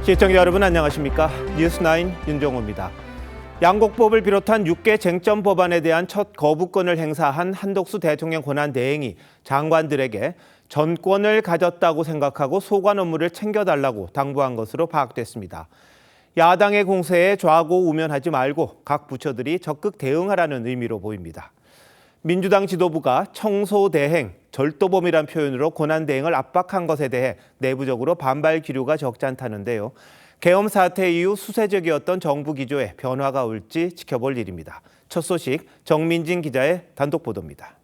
시청자 여러분 안녕하십니까? 뉴스9 윤정호입니다. 양곡법을 비롯한 6개 쟁점 법안에 대한 첫 거부권을 행사한 한덕수 대통령 권한대행이 장관들에게 전권을 가졌다고 생각하고 소관 업무를 챙겨달라고 당부한 것으로 파악됐습니다. 야당의 공세에 좌고우면하지 말고 각 부처들이 적극 대응하라는 의미로 보입니다. 민주당 지도부가 청소대행, 절도범이란 표현으로 권한대행을 압박한 것에 대해 내부적으로 반발 기류가 적지 않다는데요. 계엄 사태 이후 수세적이었던 정부 기조에 변화가 올지 지켜볼 일입니다. 첫 소식 정민진 기자의 단독 보도입니다.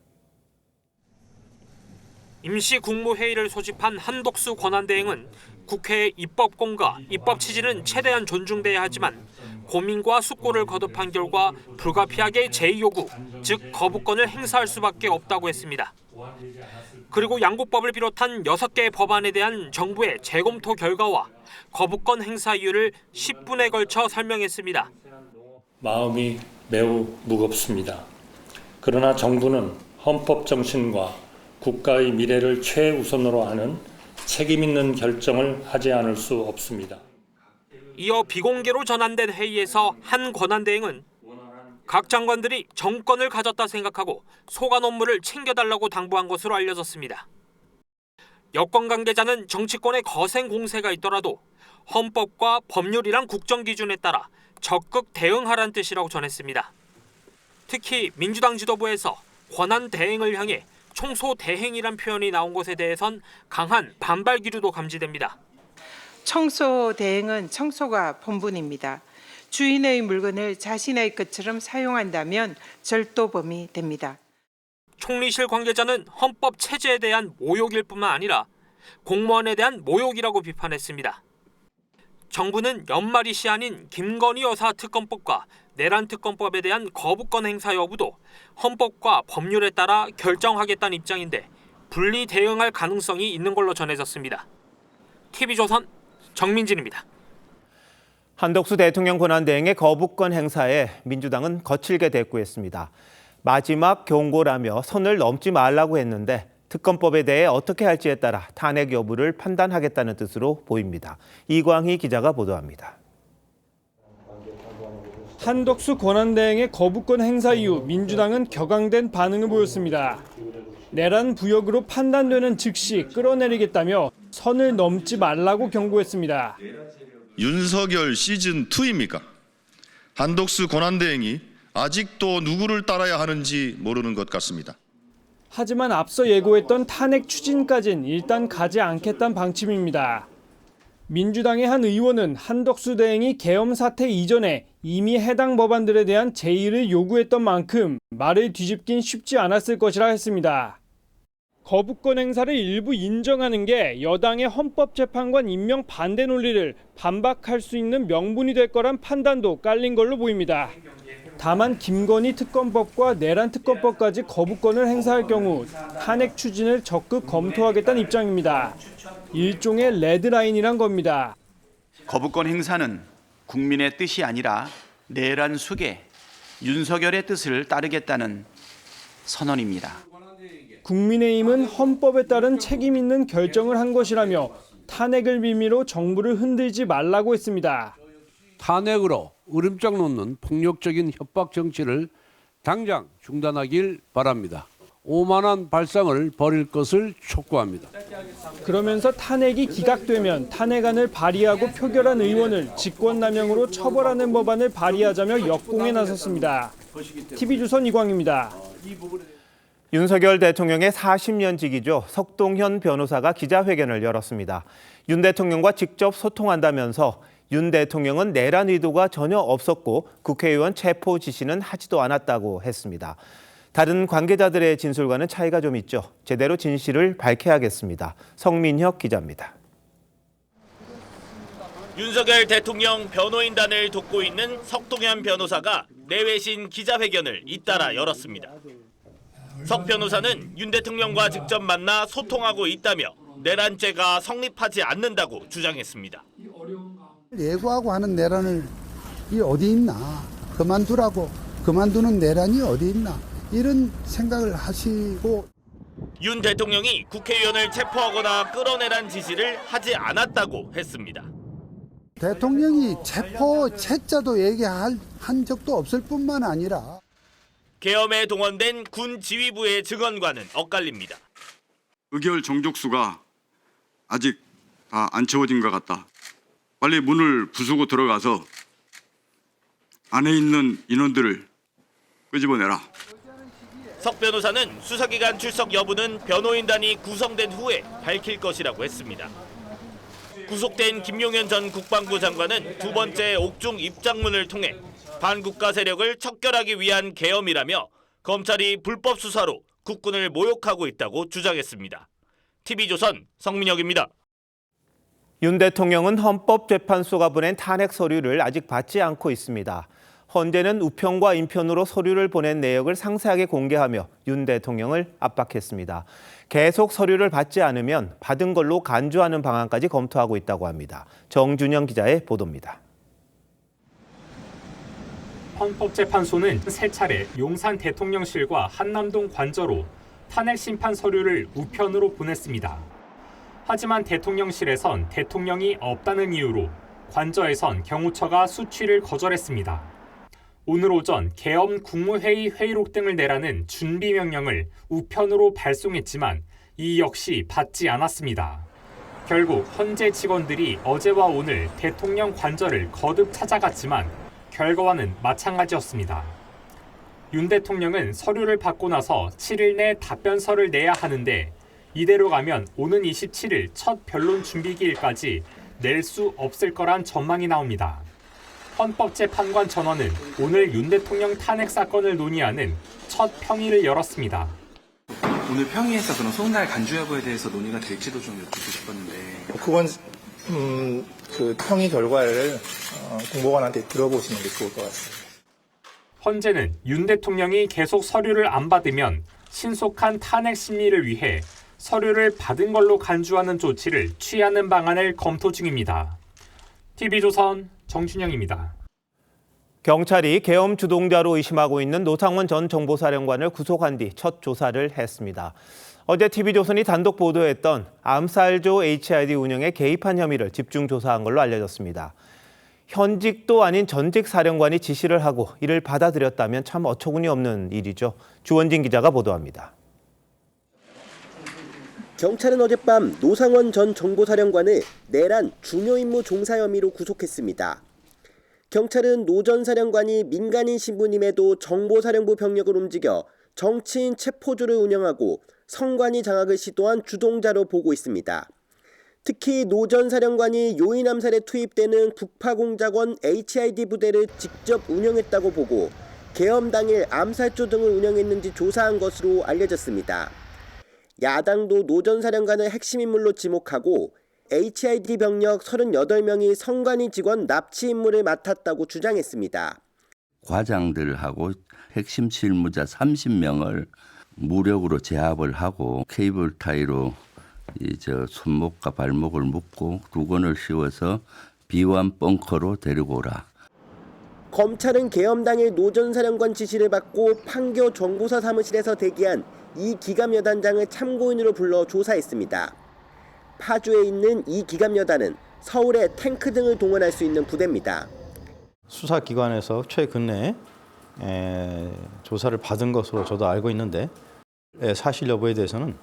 임시 국무회의를 소집한 한덕수 권한대행은 국회의 입법권과 입법 취지는 최대한 존중돼야 하지만 고민과 숙고를 거듭한 결과 불가피하게 제2요구, 즉 거부권을 행사할 수밖에 없다고 했습니다. 그리고 양곡법을 비롯한 6개의 법안에 대한 정부의 재검토 결과와 거부권 행사 이유를 10분에 걸쳐 설명했습니다. 마음이 매우 무겁습니다. 그러나 정부는 헌법 정신과 국가의 미래를 최우선으로 하는 책임 있는 결정을 하지 않을 수 없습니다. 이어 비공개로 전환된 회의에서 한 권한대행은 각 장관들이 정권을 가졌다 생각하고 소관 업무를 챙겨달라고 당부한 것으로 알려졌습니다. 여권 관계자는 정치권의 거센 공세가 있더라도 헌법과 법률이란 국정 기준에 따라 적극 대응하라는 뜻이라고 전했습니다. 특히 민주당 지도부에서 권한대행을 향해 청소대행이란 표현이 나온 것에 대해선 강한 반발 기류도 감지됩니다. 청소대행은 청소가 본분입니다. 주인의 물건을 자신의 것처럼 사용한다면 절도범이 됩니다. 총리실 관계자는 헌법 체제에 대한 모욕일 뿐만 아니라 공무원에 대한 모욕이라고 비판했습니다. 정부는 연말이 시한인 김건희 여사 특검법과 내란 특검법에 대한 거부권 행사 여부도 헌법과 법률에 따라 결정하겠다는 입장인데 분리 대응할 가능성이 있는 걸로 전해졌습니다. TV조선 정민진입니다. 한덕수 대통령 권한대행의 거부권 행사에 민주당은 거칠게 대꾸했습니다. 마지막 경고라며 선을 넘지 말라고 했는데 특검법에 대해 어떻게 할지에 따라 탄핵 여부를 판단하겠다는 뜻으로 보입니다. 이광희 기자가 보도합니다. 한덕수 권한대행의 거부권 행사 이후 민주당은 격앙된 반응을 보였습니다. 내란 부역으로 판단되는 즉시 끌어내리겠다며 선을 넘지 말라고 경고했습니다. 윤석열 시즌2입니까? 한덕수 권한대행이 아직도 누구를 따라야 하는지 모르는 것 같습니다. 하지만 앞서 예고했던 탄핵 추진까진 일단 가지 않겠다는 방침입니다. 민주당의 한 의원은 한덕수 대행이 계엄 사태 이전에 이미 해당 법안들에 대한 제의를 요구했던 만큼 말을 뒤집긴 쉽지 않았을 것이라 했습니다. 거부권 행사를 일부 인정하는 게 여당의 헌법재판관 임명 반대 논리를 반박할 수 있는 명분이 될 거란 판단도 깔린 걸로 보입니다. 다만 김건희 특검법과 내란 특검법까지 거부권을 행사할 경우 탄핵 추진을 적극 검토하겠다는 입장입니다. 일종의 레드라인이란 겁니다. 거부권 행사는 국민의 뜻이 아니라 내란 숙의 윤석열의 뜻을 따르겠다는 선언입니다. 국민의힘은 헌법에 따른 책임 있는 결정을 한 것이라며 탄핵을 빌미로 정부를 흔들지 말라고 했습니다. 탄핵으로 으름장 놓는 폭력적인 협박 정치를 당장 중단하길 바랍니다. 오만한 발상을 버릴 것을 촉구합니다. 그러면서 탄핵이 기각되면 탄핵안을 발의하고 표결한 의원을 직권남용으로 처벌하는 법안을 발의하자며 역공에 나섰습니다. TV조선 이광입니다. 윤석열 대통령의 40년 지기죠. 석동현 변호사가 기자회견을 열었습니다. 윤 대통령과 직접 소통한다면서 윤 대통령은 내란 의도가 전혀 없었고 국회의원 체포 지시는 하지도 않았다고 했습니다. 다른 관계자들의 진술과는 차이가 좀 있죠. 제대로 진실을 밝혀야겠습니다. 성민혁 기자입니다. 윤석열 대통령 변호인단을 돕고 있는 석동현 변호사가 내외신 기자회견을 잇따라 열었습니다. 석 변호사는 윤 대통령과 직접 만나 소통하고 있다며 내란죄가 성립하지 않는다고 주장했습니다. 예고하고 하는 내란이 어디 있나? 그만두라고 그만두는 내란이 어디 있나? 이런 생각을 하시고 윤 대통령이 국회의원을 체포하거나 끌어내란 지시를 하지 않았다고 했습니다. 대통령이 체포 채자도 얘기한 적도 없을 뿐만 아니라 계엄에 동원된 군 지휘부의 증언과는 엇갈립니다. 의결 정족수가 아직 다 안 채워진 것 같다. 빨리 문을 부수고 들어가서 안에 있는 인원들을 끄집어내라. 석 변호사는 수사기관 출석 여부는 변호인단이 구성된 후에 밝힐 것이라고 했습니다. 구속된 김용현 전 국방부 장관은 두 번째 옥중 입장문을 통해 반국가 세력을 척결하기 위한 계엄이라며 검찰이 불법 수사로 국군을 모욕하고 있다고 주장했습니다. TV조선 성민혁입니다. 윤 대통령은 헌법재판소가 보낸 탄핵 서류를 아직 받지 않고 있습니다. 헌재는 우편과 인편으로 서류를 보낸 내역을 상세하게 공개하며 윤 대통령을 압박했습니다. 계속 서류를 받지 않으면 받은 걸로 간주하는 방안까지 검토하고 있다고 합니다. 정준영 기자의 보도입니다. 헌법재판소는 세 차례 용산 대통령실과 한남동 관저로 탄핵 심판 서류를 우편으로 보냈습니다. 하지만 대통령실에선 대통령이 없다는 이유로 관저에선 경호처가 수취를 거절했습니다. 오늘 오전 계엄 국무회의 회의록 등을 내라는 준비 명령을 우편으로 발송했지만 이 역시 받지 않았습니다. 결국 헌재 직원들이 어제와 오늘 대통령 관저를 거듭 찾아갔지만 결과와는 마찬가지였습니다. 윤 대통령은 서류를 받고 나서 7일 내 답변서를 내야 하는데 이대로 가면 오는 27일 첫 변론 준비기일까지 낼 수 없을 거란 전망이 나옵니다. 헌법재판관 전원은 오늘 윤 대통령 탄핵 사건을 논의하는 첫 평의를 열었습니다. 오늘 평의에서 그런 소날 간주 여부에 대해서 논의가 될지도 좀 여쭙고 싶었는데. 그건 그 평의 결과를 공보관한테 들어보시는 게 좋을 것 같습니다. 헌재는 윤 대통령이 계속 서류를 안 받으면 신속한 탄핵 심리를 위해 서류를 받은 걸로 간주하는 조치를 취하는 방안을 검토 중입니다. TV조선 정준영입니다. 경찰이 계엄 주동자로 의심하고 있는 노상원 전 정보사령관을 구속한 뒤 첫 조사를 했습니다. 어제 TV조선이 단독 보도했던 암살조 HID 운영에 개입한 혐의를 집중 조사한 걸로 알려졌습니다. 현직도 아닌 전직 사령관이 지시를 하고 이를 받아들였다면 참 어처구니 없는 일이죠. 주원진 기자가 보도합니다. 경찰은 어젯밤 노상원 전 정보사령관을 내란 중요 임무 종사 혐의로 구속했습니다. 경찰은 노 전 사령관이 민간인 신분임에도 정보사령부 병력을 움직여 정치인 체포조를 운영하고 성관이 장악을 시도한 주동자로 보고 있습니다. 특히 노 전 사령관이 요인 암살에 투입되는 국파공작원 HID 부대를 직접 운영했다고 보고 계엄 당일 암살조 등을 운영했는지 조사한 것으로 알려졌습니다. 야당도 노 전 사령관을 핵심 인물로 지목하고 HID 병력 38명이 성관이 직원 납치 임무를 맡았다고 주장했습니다. 과장들하고 핵심 실무자 30명을 무력으로 제압을 하고 케이블 타이로 손목과 발목을 묶고 두건을 씌워서 비완 벙커로 데리고 오라. 검찰은 계엄 당일 노 전 사령관 지시를 받고 판교 정보사 사무실에서 대기한 이 기갑여단장을 참고인으로 불러 조사했습니다. 파주에 있는 이 기갑여단은 서울에 탱크 등을 동원할 수 있는 부대입니다. 수사기관에서 최근에 조사를 받은 것으로 저도 알고 있는데 사실 여부에 대해서는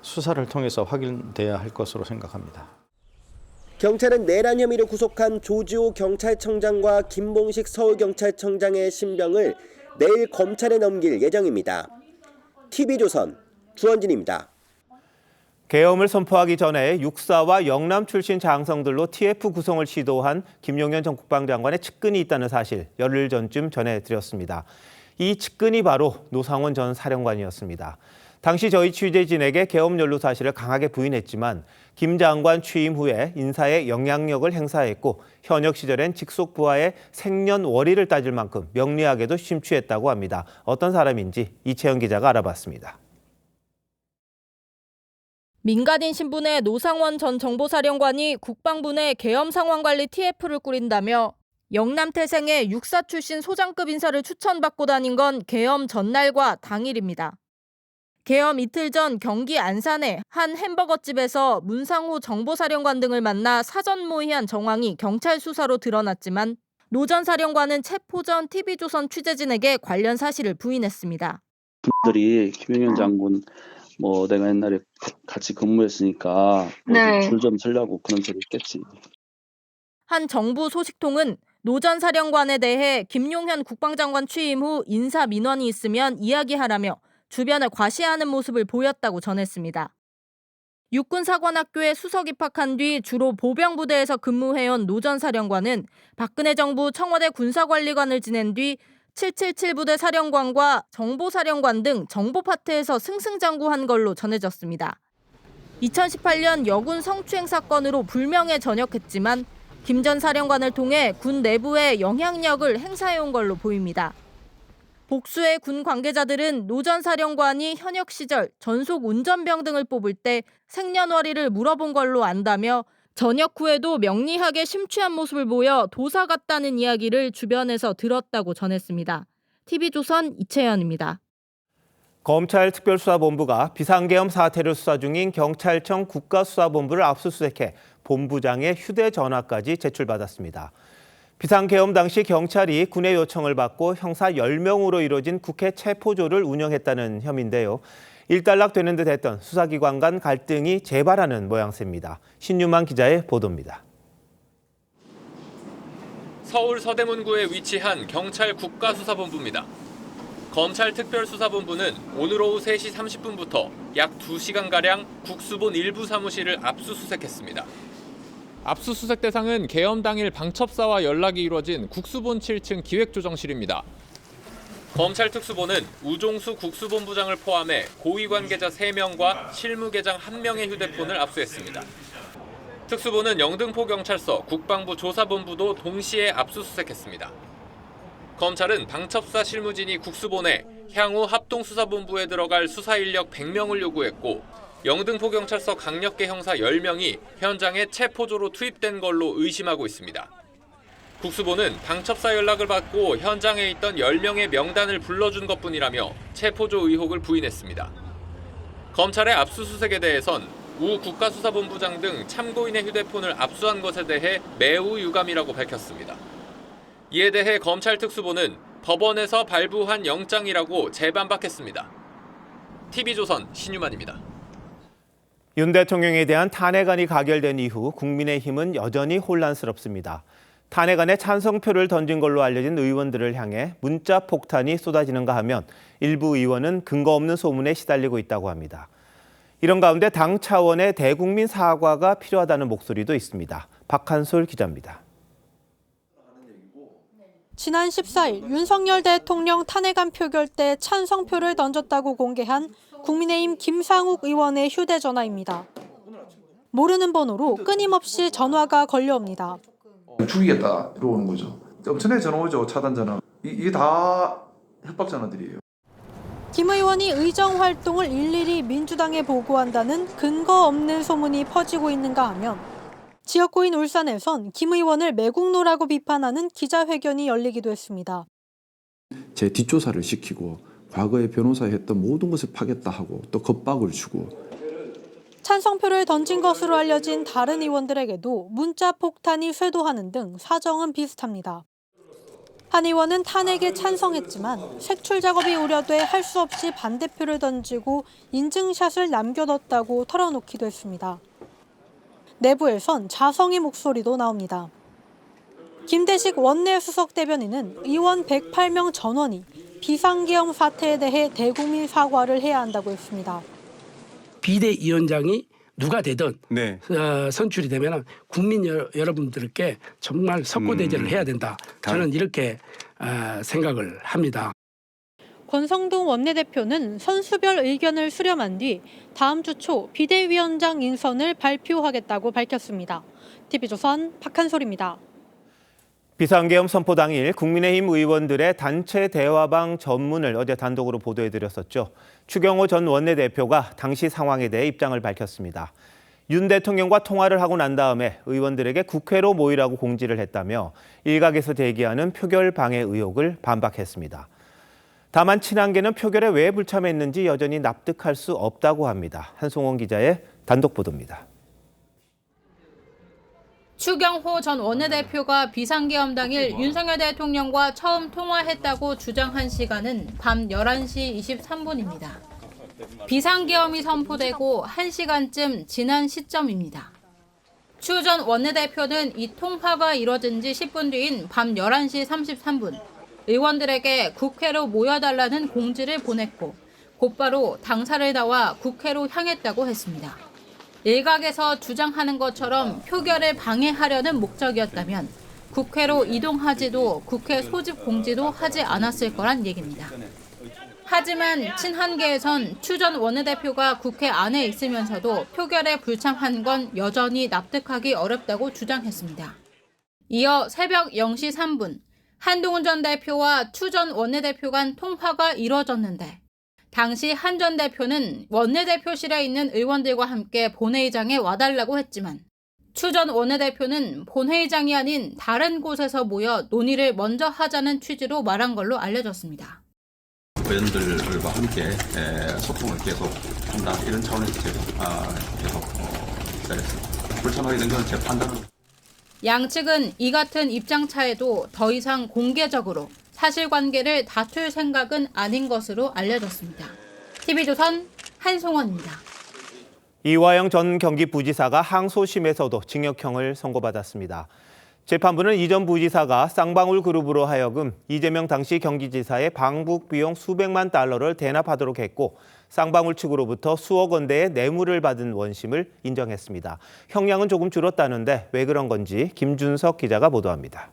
수사를 통해서 확인돼야 할 것으로 생각합니다. 경찰은 내란 혐의로 구속한 조지호 경찰청장과 김봉식 서울경찰청장의 신병을 내일 검찰에 넘길 예정입니다. TV조선 주원진입니다. 계엄을 선포하기 전에 육사와 영남 출신 장성들로 TF 구성을 시도한 김용현 전 국방장관의 측근이 있다는 사실 열흘 전쯤 전해드렸습니다. 이 측근이 바로 노상원 전 사령관이었습니다. 당시 저희 취재진에게 계엄 연루 사실을 강하게 부인했지만 김 장관 취임 후에 인사에 영향력을 행사했고 현역 시절엔 직속 부하의 생년월일을 따질 만큼 명리학에도 심취했다고 합니다. 어떤 사람인지 이채영 기자가 알아봤습니다. 민간인 신분의 노상원 전 정보사령관이 국방부 내 계엄 상황관리 TF를 꾸린다며 영남 태생의 육사 출신 소장급 인사를 추천받고 다닌 건 계엄 전날과 당일입니다. 계엄 이틀 전 경기 안산의 한 햄버거집에서 문상호 정보사령관 등을 만나 사전 모의한 정황이 경찰 수사로 드러났지만 노 전 사령관은 체포 전 TV조선 취재진에게 관련 사실을 부인했습니다. 분들이 김용현 장군 내가 옛날에 같이 근무했으니까 줄 좀 서려고 그런 소리 했겠지. 한 정부 소식통은 노 전 사령관에 대해 김용현 국방장관 취임 후 인사 민원이 있으면 이야기하라며 주변을 과시하는 모습을 보였다고 전했습니다. 육군사관학교에 수석 입학한 뒤 주로 보병부대에서 근무해온 노 전 사령관은 박근혜 정부 청와대 군사관리관을 지낸 뒤 777 부대 사령관과 정보사령관 등 정보 파트에서 승승장구한 걸로 전해졌습니다. 2018년 여군 성추행 사건으로 불명예 전역했지만 김 전 사령관을 통해 군 내부에 영향력을 행사해온 걸로 보입니다. 복수의 군 관계자들은 노 전 사령관이 현역 시절 전속 운전병 등을 뽑을 때 생년월일을 물어본 걸로 안다며 전역 후에도 명리하게 심취한 모습을 보여 도사 같다는 이야기를 주변에서 들었다고 전했습니다. TV조선 이채연입니다. 검찰 특별수사본부가 비상계엄 사태를 수사 중인 경찰청 국가수사본부를 압수수색해 본부장의 휴대전화까지 제출받았습니다. 비상계엄 당시 경찰이 군의 요청을 받고 형사 10명으로 이뤄진 국회 체포조를 운영했다는 혐의인데요. 일단락되는 듯 했던 수사기관 간 갈등이 재발하는 모양새입니다. 신유만 기자의 보도입니다. 서울 서대문구에 위치한 경찰 국가수사본부입니다. 검찰 특별수사본부는 오늘 오후 3시 30분부터 약 2시간가량 국수본 일부 사무실을 압수수색했습니다. 압수수색 대상은 계엄 당일 방첩사와 연락이 이루어진 국수본 7층 기획조정실입니다. 검찰 특수본은 우종수 국수본부장을 포함해 고위 관계자 3명과 실무계장 1명의 휴대폰을 압수했습니다. 특수본은 영등포경찰서 국방부 조사본부도 동시에 압수수색했습니다. 검찰은 방첩사 실무진이 국수본에 향후 합동수사본부에 들어갈 수사인력 100명을 요구했고 영등포경찰서 강력계 형사 10명이 현장에 체포조로 투입된 걸로 의심하고 있습니다. 국수본은 방첩사 연락을 받고 현장에 있던 10명의 명단을 불러준 것뿐이라며 체포조 의혹을 부인했습니다. 검찰의 압수수색에 대해선 우 국가수사본부장 등 참고인의 휴대폰을 압수한 것에 대해 매우 유감이라고 밝혔습니다. 이에 대해 검찰 특수본은 법원에서 발부한 영장이라고 재반박했습니다. TV조선 신유만입니다. 윤 대통령에 대한 탄핵안이 가결된 이후 국민의힘은 여전히 혼란스럽습니다. 탄핵안에 찬성표를 던진 걸로 알려진 의원들을 향해 문자 폭탄이 쏟아지는가 하면 일부 의원은 근거 없는 소문에 시달리고 있다고 합니다. 이런 가운데 당 차원의 대국민 사과가 필요하다는 목소리도 있습니다. 박한솔 기자입니다. 지난 14일 윤석열 대통령 탄핵안 표결 때 찬성표를 던졌다고 공개한 국민의힘 김상욱 의원의 휴대전화입니다. 모르는 번호로 끊임없이 전화가 걸려옵니다. 죽이겠다 이러는 거죠. 엄청나게 전화 오죠. 차단 전화. 이게 다 협박 전화들이에요. 김 의원이 의정 활동을 일일이 민주당에 보고한다는 근거 없는 소문이 퍼지고 있는가 하면 지역구인 울산에선 김 의원을 매국노라고 비판하는 기자회견이 열리기도 했습니다. 제 뒷조사를 시키고 과거에 변호사 했던 모든 것을 파겠다 하고 또 겁박을 주고 찬성표를 던진 것으로 알려진 다른 의원들에게도 문자 폭탄이 쇄도하는 등 사정은 비슷합니다. 한 의원은 탄핵에 찬성했지만 색출 작업이 우려돼 할 수 없이 반대표를 던지고 인증샷을 남겨뒀다고 털어놓기도 했습니다. 내부에선 자성의 목소리도 나옵니다. 김대식 원내수석 대변인은 의원 108명 전원이 비상계엄 사태에 대해 대국민 사과를 해야 한다고 했습니다. 비대위원장이 누가 되든 선출이 되면 국민 여러분들께 정말 석고대죄를 해야 된다. 저는 이렇게 생각을 합니다. 권성동 원내대표는 선수별 의견을 수렴한 뒤 다음 주 초 비대위원장 인선을 발표하겠다고 밝혔습니다. TV조선 박한솔입니다. 비상계엄 선포 당일 국민의힘 의원들의 단체 대화방 전문을 어제 단독으로 보도해드렸었죠. 추경호 전 원내대표가 당시 상황에 대해 입장을 밝혔습니다. 윤 대통령과 통화를 하고 난 다음에 의원들에게 국회로 모이라고 공지를 했다며 일각에서 제기하는 표결 방해 의혹을 반박했습니다. 다만 친한계는 표결에 왜 불참했는지 여전히 납득할 수 없다고 합니다. 한송원 기자의 단독 보도입니다. 추경호 전 원내대표가 비상계엄 당일 윤석열 대통령과 처음 통화했다고 주장한 시간은 밤 11시 23분입니다. 비상계엄이 선포되고 1시간쯤 지난 시점입니다. 추 전 원내대표는 이 통화가 이뤄진 지 10분 뒤인 밤 11시 33분 의원들에게 국회로 모여달라는 공지를 보냈고 곧바로 당사를 나와 국회로 향했다고 했습니다. 일각에서 주장하는 것처럼 표결을 방해하려는 목적이었다면 국회로 이동하지도 국회 소집 공지도 하지 않았을 거란 얘기입니다. 하지만 친한계에선 추 전 원내대표가 국회 안에 있으면서도 표결에 불참한 건 여전히 납득하기 어렵다고 주장했습니다. 이어 새벽 0시 3분 한동훈 전 대표와 추 전 원내대표 간 통화가 이뤄졌는데 당시 한 전 대표는 원내대표실에 있는 의원들과 함께 본회의장에 와달라고 했지만 추 전 원내대표는 본회의장이 아닌 다른 곳에서 모여 논의를 먼저 하자는 취지로 말한 걸로 알려졌습니다. 의원들과 함께 소통을 계속 한다 이런 차원에서 계속 기다렸습니다. 불참하게 된 건 제 판단은. 양측은 이 같은 입장 차에도 더 이상 공개적으로 사실관계를 다툴 생각은 아닌 것으로 알려졌습니다. TV조선 한송원입니다. 이화영 전 경기부지사가 항소심에서도 징역형을 선고받았습니다. 재판부는 이 전 부지사가 쌍방울 그룹으로 하여금 이재명 당시 경기지사의 방북 비용 수백만 달러를 대납하도록 했고 쌍방울 측으로부터 수억 원대의 뇌물을 받은 원심을 인정했습니다. 형량은 조금 줄었다는데 왜 그런 건지 김준석 기자가 보도합니다.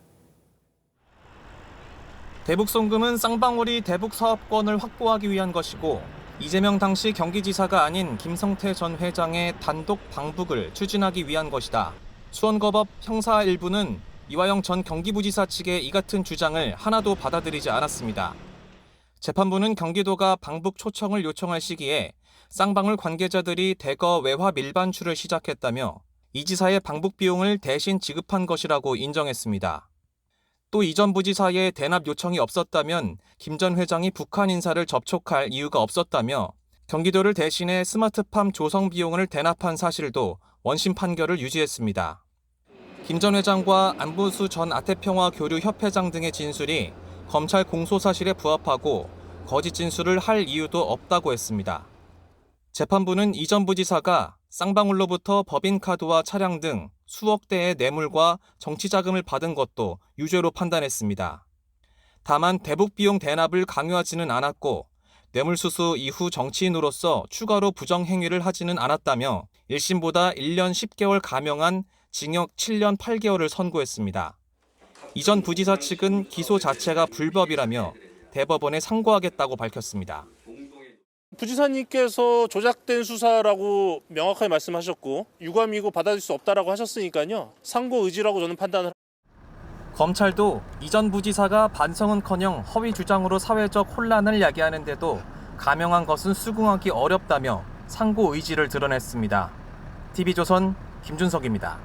대북송금은 쌍방울이 대북 사업권을 확보하기 위한 것이고 이재명 당시 경기지사가 아닌 김성태 전 회장의 단독 방북을 추진하기 위한 것이다. 수원거법 형사 1부는 이화영 전 경기부지사 측의 이 같은 주장을 하나도 받아들이지 않았습니다. 재판부는 경기도가 방북 초청을 요청할 시기에 쌍방울 관계자들이 대거 외화 밀반출을 시작했다며 이 지사의 방북 비용을 대신 지급한 것이라고 인정했습니다. 또 이 전 부지사의 대납 요청이 없었다면 김 전 회장이 북한 인사를 접촉할 이유가 없었다며 경기도를 대신해 스마트팜 조성 비용을 대납한 사실도 원심 판결을 유지했습니다. 김 전 회장과 안부수 전 아태평화 교류 협회장 등의 진술이 검찰 공소 사실에 부합하고 거짓 진술을 할 이유도 없다고 했습니다. 재판부는 이 전 부지사가 쌍방울로부터 법인카드와 차량 등 수억 대의 뇌물과 정치자금을 받은 것도 유죄로 판단했습니다. 다만 대북 비용 대납을 강요하지는 않았고 뇌물수수 이후 정치인으로서 추가로 부정행위를 하지는 않았다며 1심보다 1년 10개월 감형한 징역 7년 8개월을 선고했습니다. 이 전 부지사 측은 기소 자체가 불법이라며 대법원에 상고하겠다고 밝혔습니다. 부지사님께서 조작된 수사라고 명확하게 말씀하셨고 유감이고 받아들일 수 없다라고 하셨으니까요. 상고 의지라고 저는 판단을. 검찰도 이 전 부지사가 반성은커녕 허위 주장으로 사회적 혼란을 야기하는데도 감형한 것은 수긍하기 어렵다며 상고 의지를 드러냈습니다. TV조선 김준석입니다.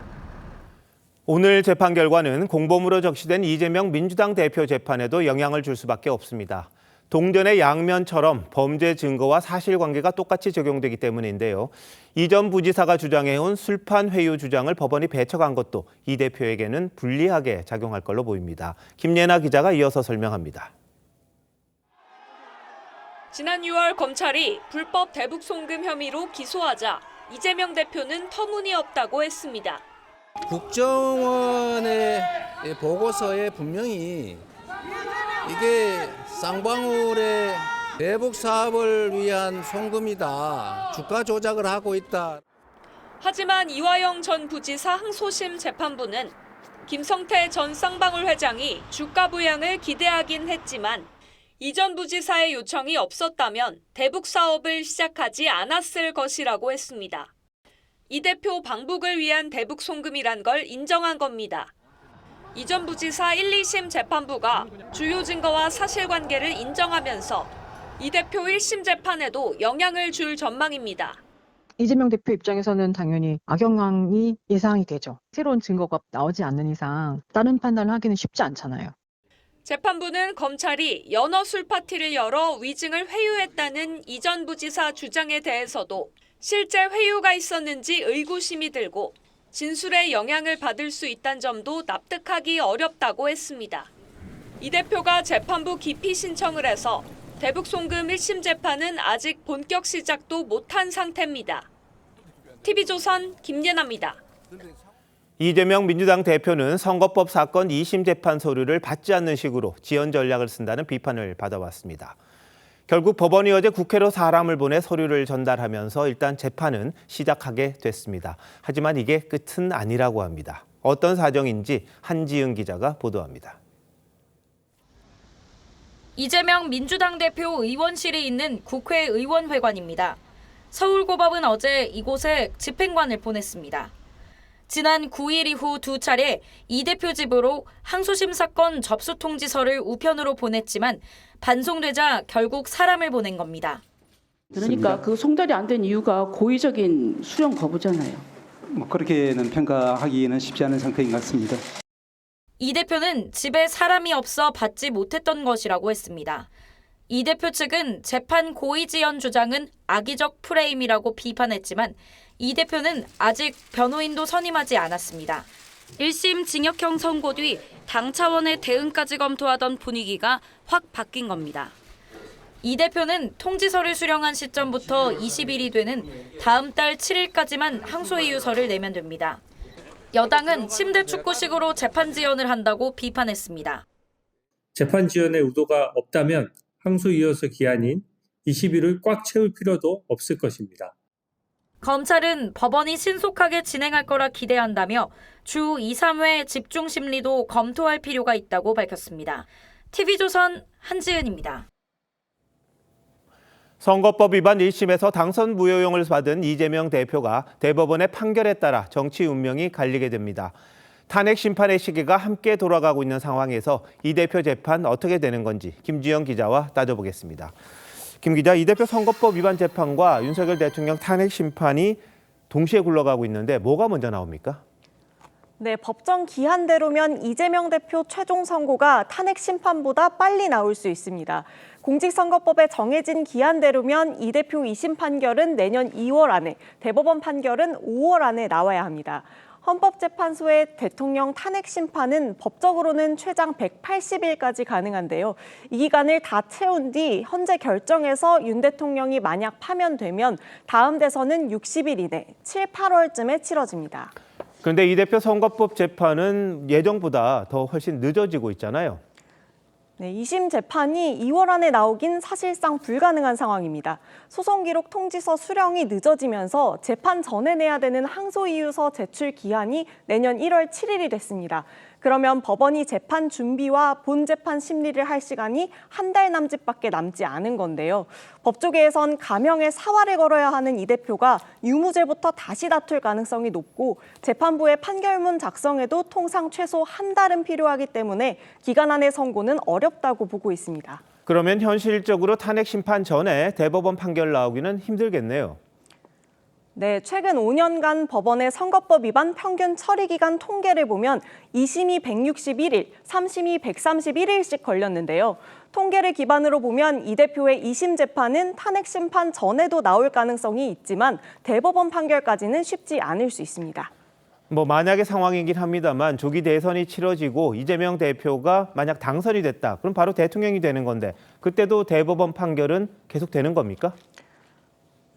오늘 재판 결과는 공범으로 적시된 이재명 민주당 대표 재판에도 영향을 줄 수밖에 없습니다. 동전의 양면처럼 범죄 증거와 사실관계가 똑같이 적용되기 때문인데요. 이 전 부지사가 주장해온 술판 회유 주장을 법원이 배척한 것도 이 대표에게는 불리하게 작용할 걸로 보입니다. 김예나 기자가 이어서 설명합니다. 지난 6월 검찰이 불법 대북 송금 혐의로 기소하자 이재명 대표는 터무니없다고 했습니다. 국정원의 보고서에 분명히 이게 쌍방울의 대북 사업을 위한 송금이다. 주가 조작을 하고 있다. 하지만 이화영 전 부지사 항소심 재판부는 김성태 전 쌍방울 회장이 주가 부양을 기대하긴 했지만 이 전 부지사의 요청이 없었다면 대북 사업을 시작하지 않았을 것이라고 했습니다. 이 대표 방북을 위한 대북 송금이란 걸 인정한 겁니다. 이 전 부지사 1, 2심 재판부가 주요 증거와 사실관계를 인정하면서 이 대표 1심 재판에도 영향을 줄 전망입니다. 이재명 대표 입장에서는 당연히 악영향이 예상이 되죠. 새로운 증거가 나오지 않는 이상 다른 판단을 하기는 쉽지 않잖아요. 재판부는 검찰이 연어 술 파티를 열어 위증을 회유했다는 이전 부지사 주장에 대해서도 실제 회유가 있었는지 의구심이 들고 진술에 영향을 받을 수 있다는 점도 납득하기 어렵다고 했습니다. 이 대표가 재판부 기피 신청을 해서 대북송금 1심 재판은 아직 본격 시작도 못한 상태입니다. TV조선 김예나입니다. 이재명 민주당 대표는 선거법 사건 2심 재판 서류를 받지 않는 식으로 지연 전략을 쓴다는 비판을 받아왔습니다. 결국 법원이 어제 국회로 사람을 보내 서류를 전달하면서 일단 재판은 시작하게 됐습니다. 하지만 이게 끝은 아니라고 합니다. 어떤 사정인지 한지은 기자가 보도합니다. 이재명 민주당 대표 의원실이 있는 국회의원회관입니다. 서울고법은 어제 이곳에 집행관을 보냈습니다. 지난 9일 이후 2차례 이 대표 집으로 항소심 사건 접수 통지서를 우편으로 보냈지만 반송되자 결국 사람을 보낸 겁니다. 그러니까 그 송달이 안 된 이유가 고의적인 수령 거부잖아요. 그렇게는 평가하기는 쉽지 않은 상태인 것 같습니다. 이 대표는 집에 사람이 없어 받지 못했던 것이라고 했습니다. 이 대표 측은 재판 고의 지연 주장은 악의적 프레임이라고 비판했지만 이 대표는 아직 변호인도 선임하지 않았습니다. 1심 징역형 선고 뒤 당 차원의 대응까지 검토하던 분위기가 확 바뀐 겁니다. 이 대표는 통지서를 수령한 시점부터 20일이 되는 다음 달 7일까지만 항소이유서를 내면 됩니다. 여당은 침대 축구식으로 재판 지연을 한다고 비판했습니다. 재판 지연의 의도가 없다면 항소이유서 기한인 20일을 꽉 채울 필요도 없을 것입니다. 검찰은 법원이 신속하게 진행할 거라 기대한다며 주 2, 3회 집중 심리도 검토할 필요가 있다고 밝혔습니다. TV조선 한지은입니다. 선거법 위반 1심에서 당선 무효용을 받은 이재명 대표가 대법원의 판결에 따라 정치 운명이 갈리게 됩니다. 탄핵 심판의 시기가 함께 돌아가고 있는 상황에서 이 대표 재판 어떻게 되는 건지 김주영 기자와 따져보겠습니다. 김 기자, 이 대표 선거법 위반 재판과 윤석열 대통령 탄핵 심판이 동시에 굴러가고 있는데 뭐가 먼저 나옵니까? 네, 법정 기한대로면 이재명 대표 최종 선고가 탄핵 심판보다 빨리 나올 수 있습니다. 공직선거법에 정해진 기한대로면 이 대표 2심 판결은 내년 2월 안에, 대법원 판결은 5월 안에 나와야 합니다. 헌법재판소의 대통령 탄핵 심판은 법적으로는 최장 180일까지 가능한데요. 이 기간을 다 채운 뒤 현재 결정해서 윤 대통령이 만약 파면되면 다음 대선은 60일 이내 7, 8월쯤에 치러집니다. 그런데 이 대표 선거법 재판은 예정보다 더 훨씬 늦어지고 있잖아요. 네, 2심 재판이 2월 안에 나오긴 사실상 불가능한 상황입니다. 소송 기록 통지서 수령이 늦어지면서 재판 전에 내야 되는 항소이유서 제출 기한이 내년 1월 7일이 됐습니다. 그러면 법원이 재판 준비와 본 재판 심리를 할 시간이 한 달 남짓밖에 남지 않은 건데요. 법조계에선 가명에 사활을 걸어야 하는 이 대표가 유무죄부터 다시 다툴 가능성이 높고 재판부의 판결문 작성에도 통상 최소 한 달은 필요하기 때문에 기간 안의 선고는 어렵다고 보고 있습니다. 그러면 현실적으로 탄핵 심판 전에 대법원 판결 나오기는 힘들겠네요. 네, 최근 5년간 법원의 선거법 위반 평균 처리 기간 통계를 보면 2심이 161일, 3심이 131일씩 걸렸는데요. 통계를 기반으로 보면 이 대표의 2심 재판은 탄핵 심판 전에도 나올 가능성이 있지만 대법원 판결까지는 쉽지 않을 수 있습니다. 만약의 상황이긴 합니다만 조기 대선이 치러지고 이재명 대표가 만약 당선이 됐다. 그럼 바로 대통령이 되는 건데 그때도 대법원 판결은 계속 되는 겁니까?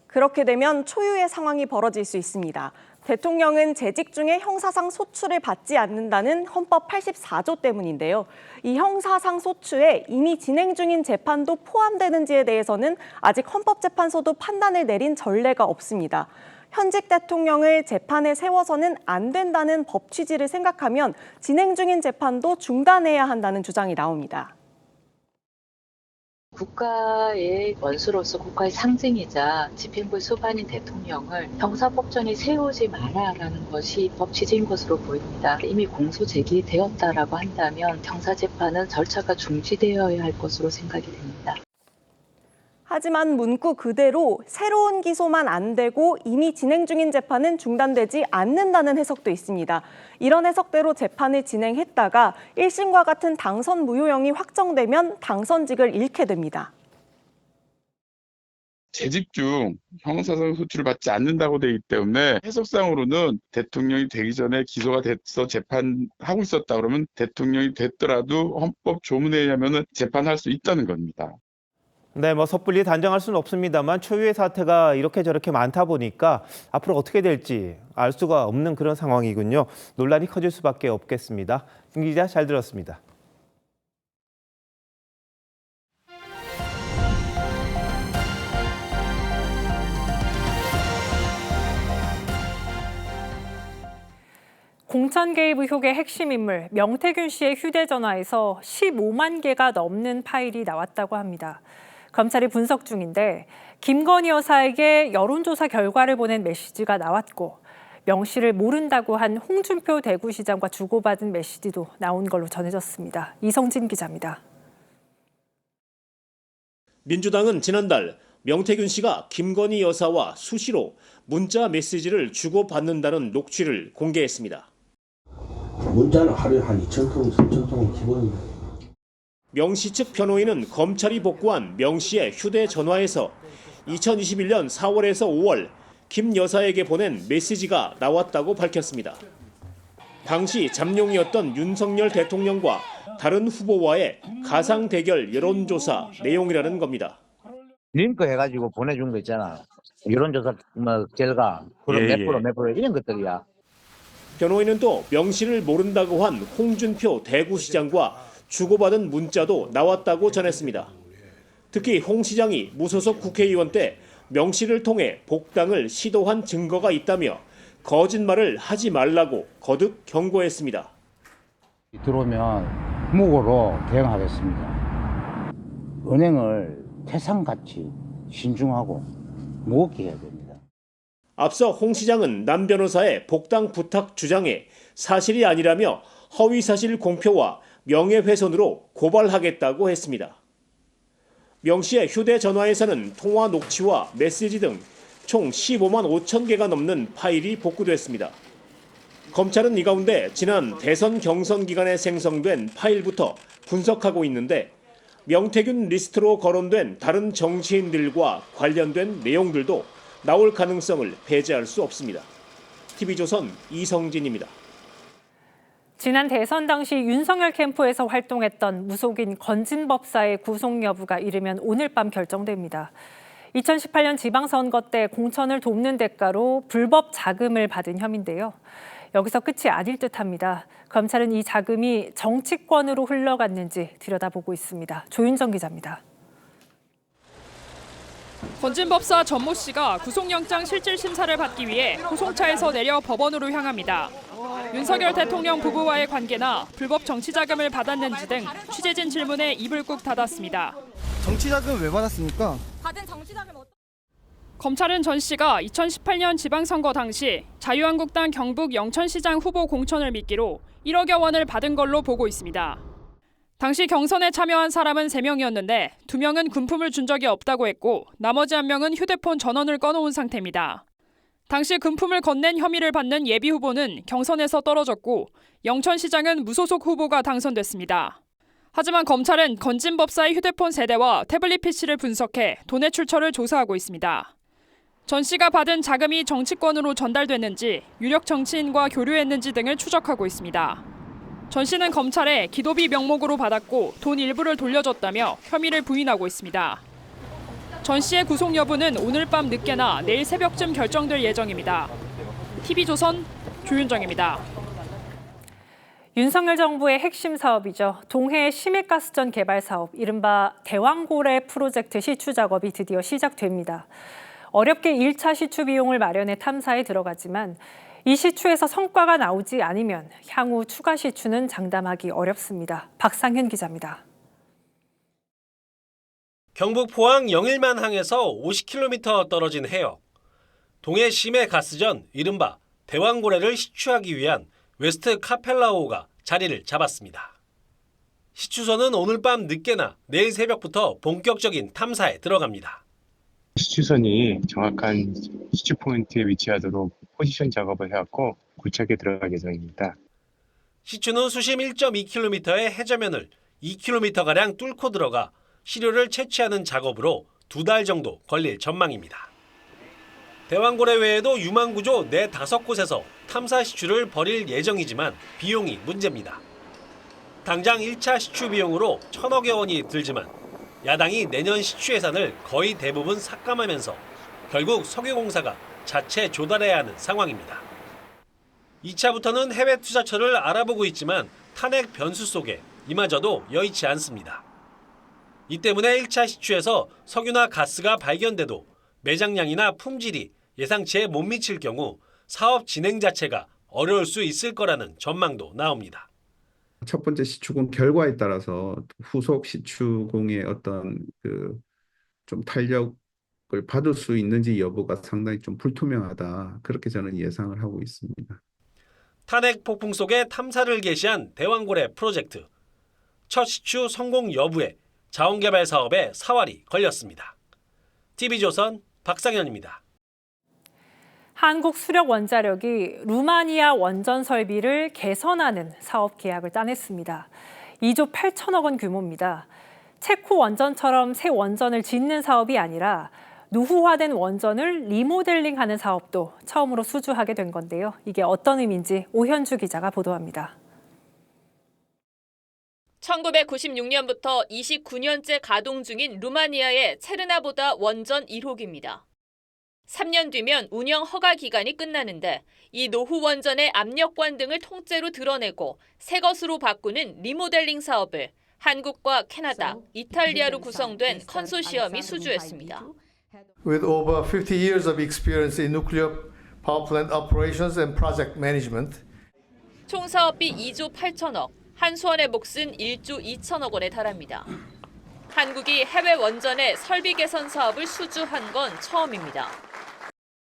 그렇게 되면 초유의 상황이 벌어질 수 있습니다. 대통령은 재직 중에 형사상 소출을 받지 않는다는 헌법 84조 때문인데요. 이 형사상 소추에 이미 진행 중인 재판도 포함되는지에 대해서는 아직 헌법재판소도 판단을 내린 전례가 없습니다. 현직 대통령을 재판에 세워서는 안 된다는 법 취지를 생각하면 진행 중인 재판도 중단해야 한다는 주장이 나옵니다. 국가의 원수로서 국가의 상징이자 집행부의 수반인 대통령을 형사법정에 세우지 마라라는 것이 법 취지인 것으로 보입니다. 이미 공소 제기되었다라고 한다면 형사재판은 절차가 중지되어야 할 것으로 생각이 됩니다. 하지만 문구 그대로 새로운 기소만 안 되고 이미 진행 중인 재판은 중단되지 않는다는 해석도 있습니다. 이런 해석대로 재판을 진행했다가 1심과 같은 당선 무효형이 확정되면 당선직을 잃게 됩니다. 재직 중 형사상 소출을 받지 않는다고 되어 있기 때문에 해석상으로는 대통령이 되기 전에 기소가 돼서 재판하고 있었다 그러면 대통령이 됐더라도 헌법 조문에 의하면 재판할 수 있다는 겁니다. 네, 섣불리 단정할 수는 없습니다만 초유의 사태가 이렇게 저렇게 많다 보니까 앞으로 어떻게 될지 알 수가 없는 그런 상황이군요. 논란이 커질 수밖에 없겠습니다. 김 기자, 잘 들었습니다. 공천 개입 의혹의 핵심 인물 명태균 씨의 휴대전화에서 15만 개가 넘는 파일이 나왔다고 합니다. 검찰이 분석 중인데 김건희 여사에게 여론조사 결과를 보낸 메시지가 나왔고 명 씨를 모른다고 한 홍준표 대구시장과 주고받은 메시지도 나온 걸로 전해졌습니다. 이성진 기자입니다. 민주당은 지난달 명태균 씨가 김건희 여사와 수시로 문자 메시지를 주고받는다는 녹취를 공개했습니다. 문자는 하루에 한 2,000통, 3,000통은 기본입니다. 명 씨 측 변호인은 검찰이 복구한 명 씨의 휴대전화에서 2021년 4월에서 5월 김 여사에게 보낸 메시지가 나왔다고 밝혔습니다. 당시 잠룡이었던 윤석열 대통령과 다른 후보와의 가상 대결 여론조사 내용이라는 겁니다. 링크 해가지고 보내준 거 있잖아. 여론조사 결과 그럼 몇 프로 이런 것들이야. 변호인은 또 명 씨를 모른다고 한 홍준표 대구시장과 주고받은 문자도 나왔다고 전했습니다. 특히 홍 시장이 무소속 국회의원 때 명 씨를 통해 복당을 시도한 증거가 있다며 거짓말을 하지 말라고 거듭 경고했습니다. 들어오면 무고로 대응하겠습니다. 은행을 태산같이 신중하고 무겁게 해야 됩니다. 앞서 홍 시장은 남 변호사의 복당 부탁 주장에 사실이 아니라며 허위사실 공표와 명예훼손으로 고발하겠다고 했습니다. 명 씨의 휴대전화에서는 통화 녹취와 메시지 등 총 15만 5천 개가 넘는 파일이 복구됐습니다. 검찰은 이 가운데 지난 대선 경선 기간에 생성된 파일부터 분석하고 있는데 명태균 리스트로 거론된 다른 정치인들과 관련된 내용들도 나올 가능성을 배제할 수 없습니다. TV조선 이성진입니다. 지난 대선 당시 윤석열 캠프에서 활동했던 무속인 건진법사의 구속 여부가 이르면 오늘 밤 결정됩니다. 2018년 지방선거 때 공천을 돕는 대가로 불법 자금을 받은 혐의인데요. 여기서 끝이 아닐 듯합니다. 검찰은 이 자금이 정치권으로 흘러갔는지 들여다보고 있습니다. 조윤정 기자입니다. 건진법사 전모 씨가 구속영장 실질 심사를 받기 위해 호송차에서 내려 법원으로 향합니다. 윤석열 대통령 부부와의 관계나 불법 정치자금을 받았는지 등 취재진 질문에 입을 꾹 닫았습니다. 정치자금 왜 받았습니까? 받은 정치자금 검찰은 전 씨가 2018년 지방선거 당시 자유한국당 경북 영천시장 후보 공천을 미끼로 1억여 원을 받은 걸로 보고 있습니다. 당시 경선에 참여한 사람은 3명이었는데 2명은 군품을 준 적이 없다고 했고 나머지 1명은 휴대폰 전원을 꺼놓은 상태입니다. 당시 금품을 건넨 혐의를 받는 예비 후보는 경선에서 떨어졌고 영천시장은 무소속 후보가 당선됐습니다. 하지만 검찰은 건진법사의 휴대폰 세대와 태블릿 PC를 분석해 돈의 출처를 조사하고 있습니다. 전 씨가 받은 자금이 정치권으로 전달됐는지 유력 정치인과 교류했는지 등을 추적하고 있습니다. 전 씨는 검찰에 기도비 명목으로 받았고 돈 일부를 돌려줬다며 혐의를 부인하고 있습니다. 전 씨의 구속 여부는 오늘 밤 늦게나 내일 새벽쯤 결정될 예정입니다. TV조선 조윤정입니다. 윤석열 정부의 핵심 사업이죠. 동해 심해가스전 개발 사업, 이른바 대왕고래 프로젝트 시추 작업이 드디어 시작됩니다. 어렵게 1차 시추 비용을 마련해 탐사에 들어가지만 이 시추에서 성과가 나오지 않으면 향후 추가 시추는 장담하기 어렵습니다. 박상현 기자입니다. 경북 포항 영일만항에서 50km 떨어진 해역. 동해 심해 가스전 이른바 대왕고래를 시추하기 위한 웨스트 카펠라호가 자리를 잡았습니다. 시추선은 오늘 밤 늦게나 내일 새벽부터 본격적인 탐사에 들어갑니다. 시추선이 정확한 시추 포인트에 위치하도록 포지션 작업을 해왔고 고착에 들어갈 예정입니다. 시추는 수심 1.2km의 해저면을 2km가량 뚫고 들어가 시료를 채취하는 작업으로 2달 정도 걸릴 전망입니다. 대왕고래 외에도 유망구조 4-5곳에서 탐사 시추를 벌일 예정이지만 비용이 문제입니다. 당장 1차 시추 비용으로 1,000억여 원이 들지만 야당이 내년 시추 예산을 거의 대부분 삭감하면서 결국 석유공사가 자체 조달해야 하는 상황입니다. 2차부터는 해외 투자처를 알아보고 있지만 탄핵 변수 속에 이마저도 여의치 않습니다. 이 때문에 1차 시추에서 석유나 가스가 발견돼도 매장량이나 품질이 예상치에 못 미칠 경우 사업 진행 자체가 어려울 수 있을 거라는 전망도 나옵니다. 첫 번째 시추공 결과에 따라서 후속 시추공의 어떤 좀 탄력을 받을 수 있는지 여부가 상당히 좀 불투명하다. 그렇게 저는 예상을 하고 있습니다. 탄핵 폭풍 속에 탐사를 개시한 대왕고래 프로젝트. 첫 시추 성공 여부에 자원개발 사업에 사활이 걸렸습니다. TV조선 박상현입니다. 한국수력원자력이 루마니아 원전 설비를 개선하는 사업 계약을 따냈습니다. 2조 8천억 원 규모입니다. 체코 원전처럼 새 원전을 짓는 사업이 아니라 노후화된 원전을 리모델링하는 사업도 처음으로 수주하게 된 건데요. 이게 어떤 의미인지 오현주 기자가 보도합니다. 1996년부터 29년째 가동 중인 루마니아의 체르나보다 원전 1호기입니다. 3년 뒤면 운영 허가 기간이 끝나는데 이 노후 원전의 압력관 등을 통째로 드러내고 새 것으로 바꾸는 리모델링 사업을 한국과 캐나다, 이탈리아로 구성된 컨소시엄이 수주했습니다. With over 50 years of experience in nuclear power plant operations and project management. 총 사업비 2조 8천억, 한수원의 몫은 1조 2천억 원에 달합니다. 한국이 해외 원전의 설비 개선 사업을 수주한 건 처음입니다.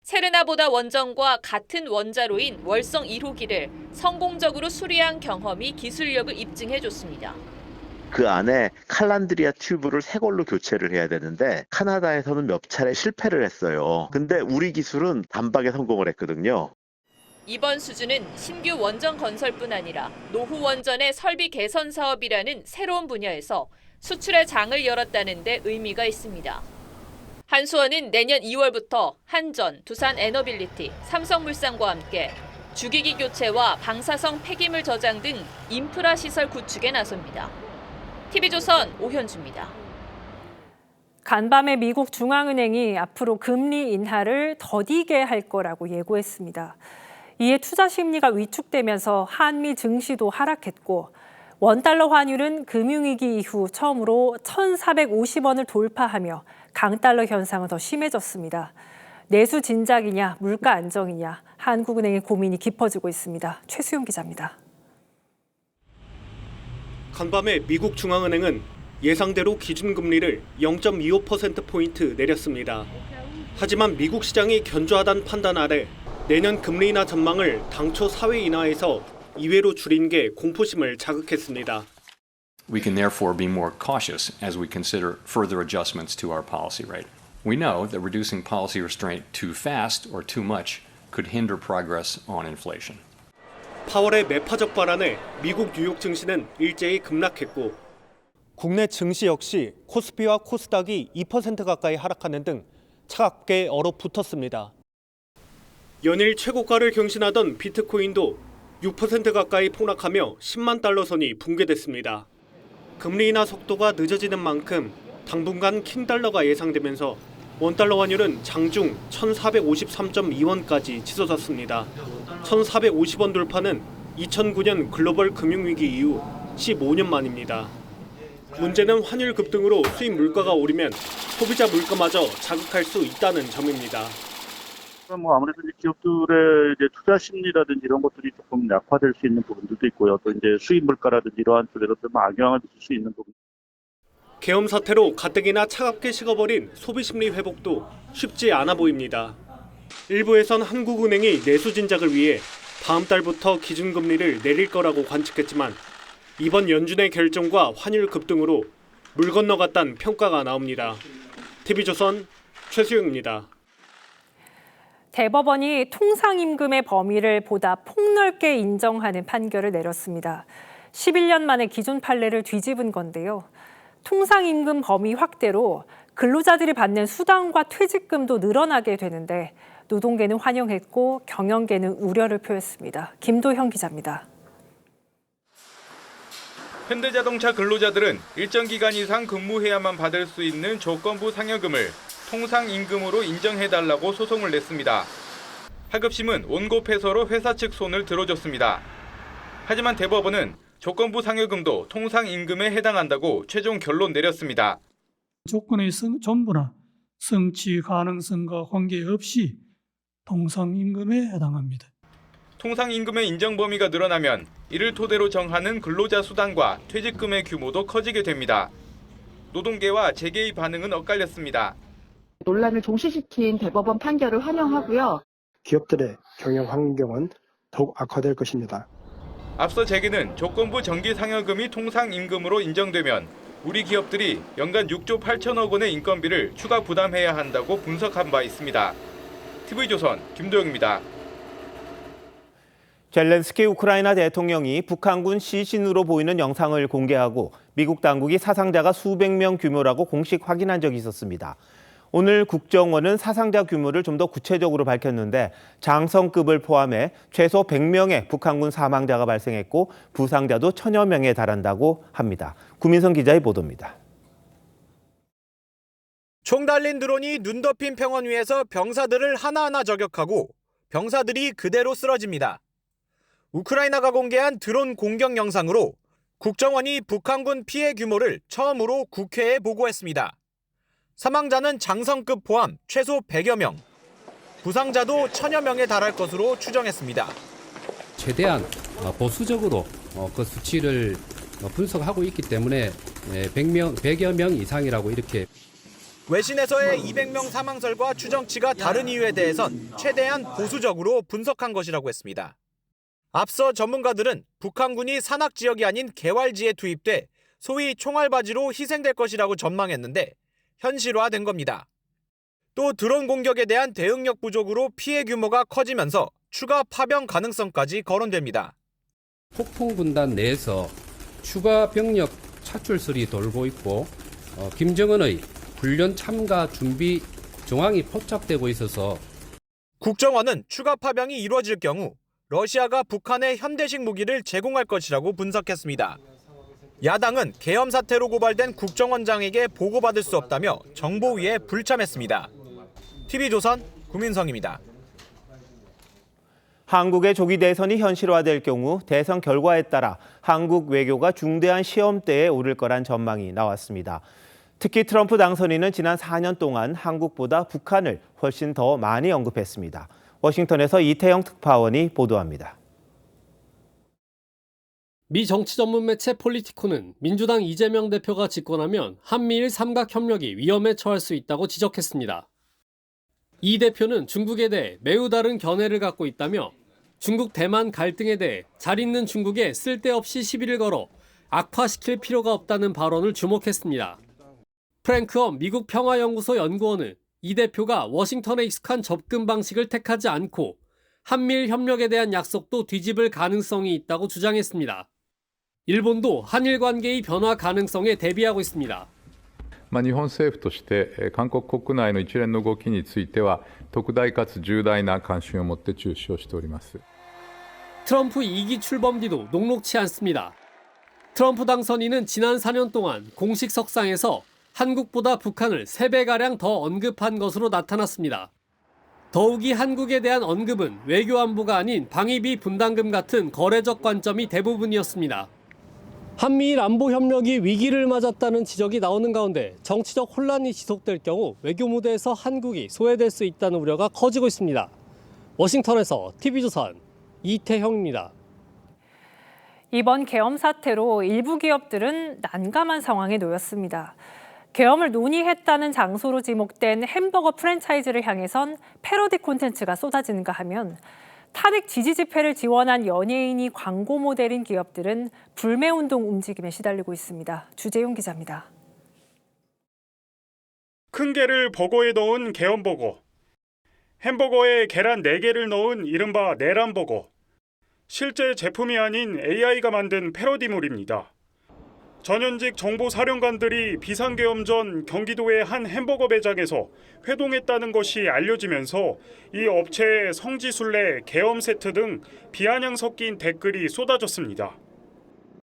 체르나보다 원전과 같은 원자로인 월성 1호기를 성공적으로 수리한 경험이 기술력을 입증해줬습니다. 그 안에 칼란드리아 튜브를 새 걸로 교체를 해야 되는데 카나다에서는 몇 차례 실패를 했어요. 근데 우리 기술은 단박에 성공을 했거든요. 이번 수주는 신규 원전 건설뿐 아니라 노후 원전의 설비 개선 사업이라는 새로운 분야에서 수출의 장을 열었다는 데 의미가 있습니다. 한수원은 내년 2월부터 한전, 두산 에너빌리티, 삼성물산과 함께 주기기 교체와 방사성 폐기물 저장 등 인프라 시설 구축에 나섭니다. TV조선 오현주입니다. 간밤에 미국 중앙은행이 앞으로 금리 인하를 더디게 할 거라고 예고했습니다. 이에 투자 심리가 위축되면서 한미 증시도 하락했고 원달러 환율은 금융위기 이후 처음으로 1,450원을 돌파하며 강달러 현상은 더 심해졌습니다. 내수 진작이냐 물가 안정이냐 한국은행의 고민이 깊어지고 있습니다. 최수용 기자입니다. 간밤에 미국 중앙은행은 예상대로 기준금리를 0.25%포인트 내렸습니다. 하지만 미국 시장이 견조하다는 판단 아래 내년 금리 인하 전망을 당초 4회 인하에서 2회로 줄인 게 공포심을 자극했습니다. We can therefore be more cautious as we consider further adjustments to our policy rate. We know that reducing policy restraint too fast or too much could hinder progress on inflation. 파월의 매파적 발언에 미국 뉴욕 증시는 일제히 급락했고 국내 증시 역시 코스피와 코스닥이 2% 가까이 하락하는 등 차갑게 얼어붙었습니다. 연일 최고가를 경신하던 비트코인도 6% 가까이 폭락하며 10만 달러 선이 붕괴됐습니다. 금리 인하 속도가 늦어지는 만큼 당분간 킹달러가 예상되면서 원달러 환율은 장중 1,453.2원까지 치솟았습니다. 1,450원 돌파는 2009년 글로벌 금융위기 이후 15년 만입니다. 문제는 환율 급등으로 수입 물가가 오르면 소비자 물가마저 자극할 수 있다는 점입니다. 아무래도 기업들의 투자 심리라든지 이런 것들이 조금 약화될 수 있는 부분들도 있고요. 또 수입 물가라든지 이러한 쪽에서 좀 악영향을 미칠 수 있는 부분. 계엄 사태로 가뜩이나 차갑게 식어버린 소비 심리 회복도 쉽지 않아 보입니다. 일부에선 한국은행이 내수 진작을 위해 다음 달부터 기준금리를 내릴 거라고 관측했지만 이번 연준의 결정과 환율 급등으로 물 건너갔다는 평가가 나옵니다. TV조선 최수영입니다. 대법원이 통상임금의 범위를 보다 폭넓게 인정하는 판결을 내렸습니다. 11년 만에 기존 판례를 뒤집은 건데요. 통상임금 범위 확대로 근로자들이 받는 수당과 퇴직금도 늘어나게 되는데 노동계는 환영했고 경영계는 우려를 표했습니다. 김도형 기자입니다. 현대자동차 근로자들은 일정 기간 이상 근무해야만 받을 수 있는 조건부 상여금을 통상임금으로 인정해달라고 소송을 냈습니다. 하급심은 원고 패소로 회사 측 손을 들어줬습니다. 하지만 대법원은 조건부 상여금도 통상임금에 해당한다고 최종 결론 내렸습니다. 조건의 전부나 성취 가능성과 관계없이 통상임금에 해당합니다. 통상임금의 인정 범위가 늘어나면 이를 토대로 정하는 근로자 수당과 퇴직금의 규모도 커지게 됩니다. 노동계와 재계의 반응은 엇갈렸습니다. 논란을 종식시킨 대법원 판결을 환영하고요. 기업들의 경영 환경은 더욱 악화될 것입니다. 앞서 재계는 조건부 정기 상여금이 통상임금으로 인정되면 우리 기업들이 연간 6조 8천억 원의 인건비를 추가 부담해야 한다고 분석한 바 있습니다. TV조선 김도영입니다. 젤렌스키 우크라이나 대통령이 북한군 시신으로 보이는 영상을 공개하고 미국 당국이 사상자가 수백 명 규모라고 공식 확인한 적이 있었습니다. 오늘 국정원은 사상자 규모를 좀 더 구체적으로 밝혔는데 장성급을 포함해 최소 100명의 북한군 사망자가 발생했고 부상자도 1000여 명에 달한다고 합니다. 구민성 기자의 보도입니다. 총 달린 드론이 눈 덮인 평원 위에서 병사들을 하나하나 저격하고 병사들이 그대로 쓰러집니다. 우크라이나가 공개한 드론 공격 영상으로 국정원이 북한군 피해 규모를 처음으로 국회에 보고했습니다. 사망자는 장성급 포함 최소 100여 명, 부상자도 1000여 명에 달할 것으로 추정했습니다. 최대한 보수적으로 그 수치를 분석하고 있기 때문에 100여 명 이상이라고 이렇게. 외신에서의 200명 사망설과 추정치가 다른 이유에 대해선 최대한 보수적으로 분석한 것이라고 했습니다. 앞서 전문가들은 북한군이 산악 지역이 아닌 개활지에 투입돼 소위 총알바지로 희생될 것이라고 전망했는데 현실화된 겁니다. 또 드론 공격에 대한 대응력 부족으로 피해 규모가 커지면서 추가 파병 가능성까지 거론됩니다. 폭풍군단 내에서 추가 병력 차출설이 돌고 있고 김정은의 훈련 참가 준비 정황이 포착되고 있어서 국정원은 추가 파병이 이루어질 경우 러시아가 북한에 현대식 무기를 제공할 것이라고 분석했습니다. 야당은 계엄 사태로 고발된 국정원장에게 보고받을 수 없다며 정보위에 불참했습니다. TV조선 구민성입니다. 한국의 조기 대선이 현실화될 경우 대선 결과에 따라 한국 외교가 중대한 시험대에 오를 거란 전망이 나왔습니다. 특히 트럼프 당선인은 지난 4년 동안 한국보다 북한을 훨씬 더 많이 언급했습니다. 워싱턴에서 이태영 특파원이 보도합니다. 미 정치 전문 매체 폴리티코는 민주당 이재명 대표가 집권하면 한미일 삼각협력이 위험에 처할 수 있다고 지적했습니다. 이 대표는 중국에 대해 매우 다른 견해를 갖고 있다며 중국 대만 갈등에 대해 잘 있는 중국에 쓸데없이 시비를 걸어 악화시킬 필요가 없다는 발언을 주목했습니다. 프랭크엄 미국 평화연구소 연구원은 이 대표가 워싱턴에 익숙한 접근 방식을 택하지 않고 한미일 협력에 대한 약속도 뒤집을 가능성이 있다고 주장했습니다. 일본도 한일 관계의 변화 가능성에 대비하고 있습니다. 日本政府として韓国国内の一連の動きについては特大かつ重大な関心を持って注視をしております。 트럼프 2기 출범 뒤도 녹록치 않습니다. 트럼프 당선인은 지난 4년 동안 공식 석상에서 한국보다 북한을 3배가량 더 언급한 것으로 나타났습니다. 더욱이 한국에 대한 언급은 외교안보가 아닌 방위비 분담금 같은 거래적 관점이 대부분이었습니다. 한미일 안보 협력이 위기를 맞았다는 지적이 나오는 가운데 정치적 혼란이 지속될 경우 외교 무대에서 한국이 소외될 수 있다는 우려가 커지고 있습니다. 워싱턴에서 TV조선 이태형입니다. 이번 계엄 사태로 일부 기업들은 난감한 상황에 놓였습니다. 계엄을 논의했다는 장소로 지목된 햄버거 프랜차이즈를 향해선 패러디 콘텐츠가 쏟아지는가 하면 탄핵 지지 집회를 지원한 연예인이 광고 모델인 기업들은 불매운동 움직임에 시달리고 있습니다. 주재용 기자입니다. 큰 게를 버거에 넣은 개엄버거, 햄버거에 계란 4개를 넣은 이른바 내란버거, 실제 제품이 아닌 AI가 만든 패러디물입니다. 전현직 정보사령관들이 비상계엄 전 경기도의 한 햄버거 매장에서 회동했다는 것이 알려지면서 이 업체의 성지순례, 계엄 세트 등 비아냥 섞인 댓글이 쏟아졌습니다.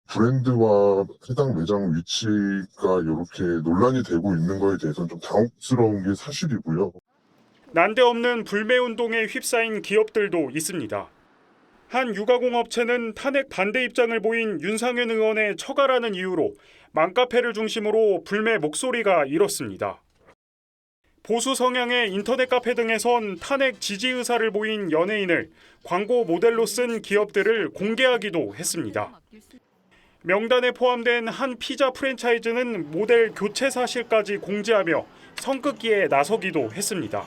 브랜드와 해당 매장 위치가 이렇게 논란이 되고 있는 거에 대해서는 좀 당혹스러운 게 사실이고요. 난데없는 불매운동에 휩싸인 기업들도 있습니다. 한 유가공업체는 탄핵 반대 입장을 보인 윤상현 의원의 처가라는 이유로 맘카페를 중심으로 불매 목소리가 일었습니다. 보수 성향의 인터넷 카페 등에선 탄핵 지지 의사를 보인 연예인을 광고 모델로 쓴 기업들을 공개하기도 했습니다. 명단에 포함된 한 피자 프랜차이즈는 모델 교체 사실까지 공지하며 성급기에 나서기도 했습니다.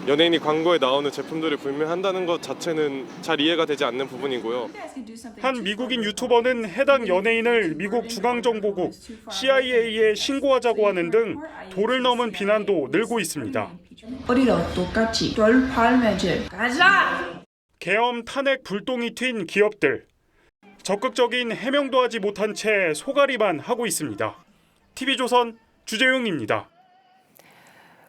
연예인이 광고에 나오는 제품들을 불매한다는 것 자체는 잘 이해가 되지 않는 부분이고요. 한 미국인 유튜버는 해당 연예인을 미국 중앙정보국 CIA에 신고하자고 하는 등 도를 넘은 비난도 늘고 있습니다. 계엄 탄핵 불똥이 튄 기업들. 적극적인 해명도 하지 못한 채 소가리만 하고 있습니다. TV조선 주재용입니다.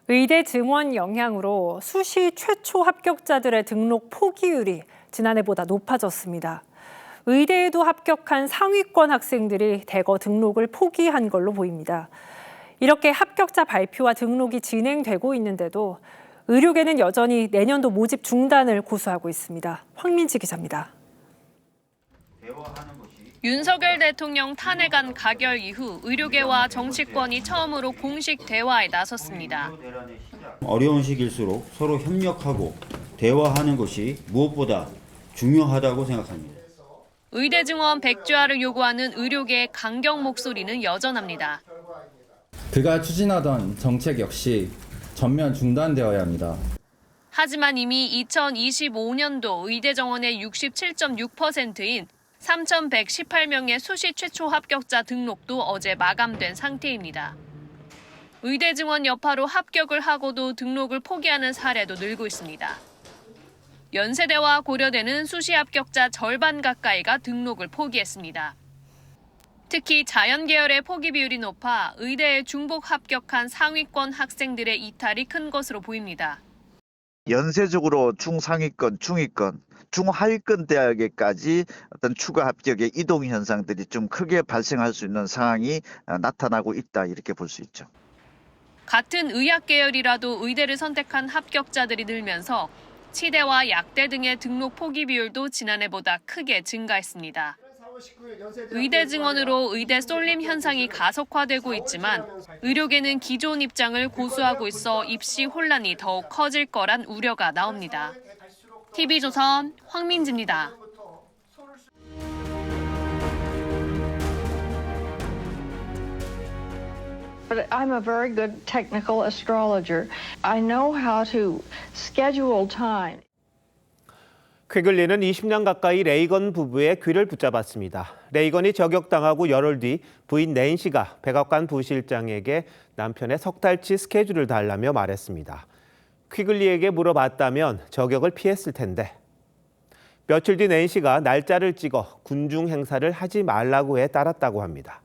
의대 증원 영향으로 수시 최초 합격자들의 등록 포기율이 지난해보다 높아졌습니다. 의대에도 합격한 상위권 학생들이 대거 등록을 포기한 걸로 보입니다. 이렇게 합격자 발표와 등록이 진행되고 있는데도 의료계는 여전히 내년도 모집 중단을 고수하고 있습니다. 황민지 기자입니다. 윤석열 대통령 탄핵안 가결 이후 의료계와 정치권이 처음으로 공식 대화에 나섰습니다. 어려운 시기일수록 서로 협력하고 대화하는 것이 무엇보다 중요하다고 생각합니다. 의대 증원 백주화를 요구하는 의료계의 강경 목소리는 여전합니다. 그가 추진하던 정책 역시 전면 중단되어야 합니다. 하지만 이미 2025년도 의대 정원의 67.6%인 3,118명의 수시 최초 합격자 등록도 어제 마감된 상태입니다. 의대 증원 여파로 합격을 하고도 등록을 포기하는 사례도 늘고 있습니다. 연세대와 고려대는 수시 합격자 절반 가까이가 등록을 포기했습니다. 특히 자연계열의 포기 비율이 높아 의대에 중복 합격한 상위권 학생들의 이탈이 큰 것으로 보입니다. 연쇄적으로 중상위권, 중위권, 중하위권 대학에까지 어떤 추가 합격의 이동 현상들이 좀 크게 발생할 수 있는 상황이 나타나고 있다 이렇게 볼 수 있죠. 같은 의학 계열이라도 의대를 선택한 합격자들이 늘면서 치대와 약대 등의 등록 포기 비율도 지난해보다 크게 증가했습니다. 의대 증원으로 의대 쏠림 현상이 가속화되고 있지만 의료계는 기존 입장을 고수하고 있어 입시 혼란이 더욱 커질 거란 우려가 나옵니다. TV조선 황민지입니다. But I'm a very good technical astrologer. I know how to schedule time. 퀴글리는 20년 가까이 레이건 부부의 귀를 붙잡았습니다. 레이건이 저격당하고 열흘 뒤 부인 낸시가 백악관 부실장에게 남편의 석 달치 스케줄을 달라며 말했습니다. 퀴글리에게 물어봤다면 저격을 피했을 텐데. 며칠 뒤 낸시가 날짜를 찍어 군중 행사를 하지 말라고 해 따랐다고 합니다.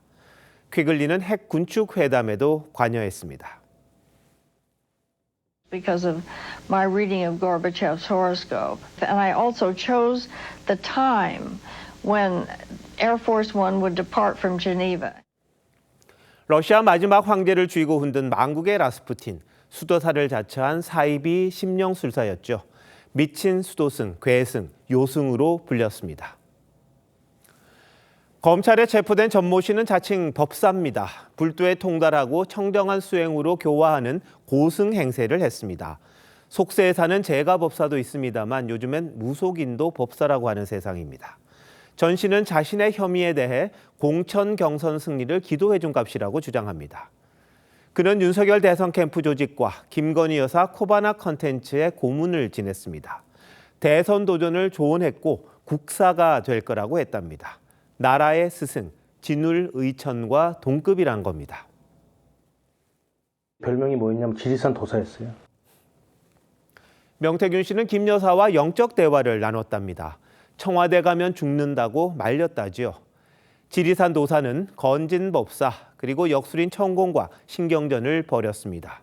퀴글리는 핵 군축 회담에도 관여했습니다. Because of my reading of Gorbachev's horoscope. And I also chose the time when Air Force One would depart from Geneva. 러시아 마지막 황제를 쥐고 흔든 망국의 라스푸틴, 수도사를 자처한 사이비 심령술사였죠. 미친 수도승, 괴승, 요승으로 불렸습니다. 검찰에 체포된 전모 씨는 자칭 법사입니다. 불도에 통달하고 청정한 수행으로 교화하는 고승 행세를 했습니다. 속세에 사는 제가 법사도 있습니다만 요즘엔 무속인도 법사라고 하는 세상입니다. 전 씨는 자신의 혐의에 대해 공천 경선 승리를 기도해준 값이라고 주장합니다. 그는 윤석열 대선 캠프 조직과 김건희 여사 코바나 컨텐츠의 고문을 지냈습니다. 대선 도전을 조언했고 국사가 될 거라고 했답니다. 나라의 스승, 진울 의천과 동급이란 겁니다. 별명이 뭐였냐면 지리산 도사였어요. 명태균 씨는 김 여사와 영적 대화를 나눴답니다. 청와대 가면 죽는다고 말렸다지요. 지리산 도사는 건진법사 그리고 역술인 천공과 신경전을 벌였습니다.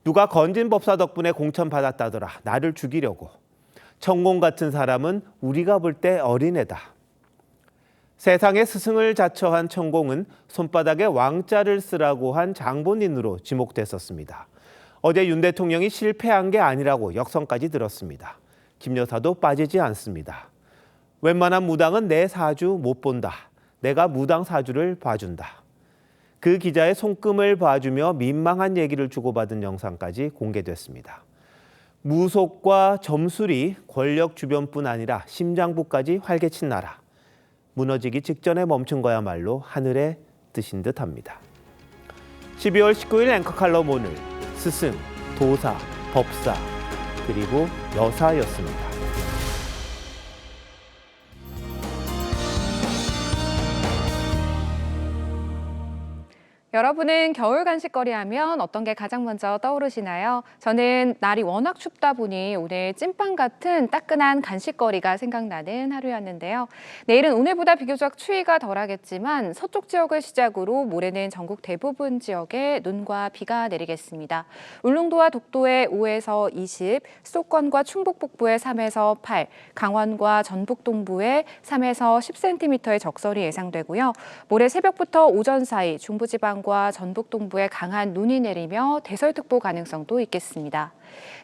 누가 건진법사 덕분에 공천받았다더라. 나를 죽이려고. 천공 같은 사람은 우리가 볼 때 어린애다. 세상의 스승을 자처한 천공은 손바닥에 왕자를 쓰라고 한 장본인으로 지목됐었습니다. 어제 윤 대통령이 실패한 게 아니라고 역성까지 들었습니다. 김 여사도 빠지지 않습니다. 웬만한 무당은 내 사주 못 본다. 내가 무당 사주를 봐준다. 그 기자의 손금을 봐주며 민망한 얘기를 주고받은 영상까지 공개됐습니다. 무속과 점술이 권력 주변뿐 아니라 심장부까지 활개친 나라. 무너지기 직전에 멈춘 거야말로 하늘의 뜻인 듯합니다. 12월 19일 앵커 칼럼 오늘 스승, 도사, 법사, 그리고 여사였습니다. 여러분은 겨울 간식거리 하면 어떤 게 가장 먼저 떠오르시나요? 저는 날이 워낙 춥다 보니 오늘 찐빵 같은 따끈한 간식거리가 생각나는 하루였는데요. 내일은 오늘보다 비교적 추위가 덜하겠지만 서쪽 지역을 시작으로 모레는 전국 대부분 지역에 눈과 비가 내리겠습니다. 울릉도와 독도에 5에서 20, 수도권과 충북 북부에 3에서 8, 강원과 전북 동부에 3에서 10cm의 적설이 예상되고요. 모레 새벽부터 오전 사이 중부지방 과 전북 동부에 강한 눈이 내리며 대설특보 가능성도 있겠습니다.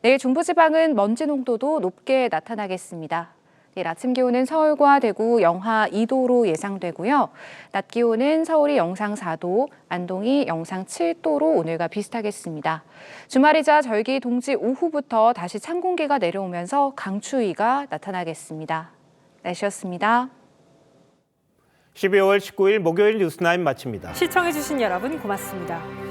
내일 중부지방은 먼지 농도도 높게 나타나겠습니다. 내일 아침 기온은 서울과 대구 영하 2도로 예상되고요. 낮 기온은 서울이 영상 4도, 안동이 영상 7도로 오늘과 비슷하겠습니다. 주말이자 절기 동지 오후부터 다시 찬 공기가 내려오면서 강추위가 나타나겠습니다. 날씨였습니다. 12월 19일 목요일 뉴스9 마칩니다. 시청해주신 여러분 고맙습니다.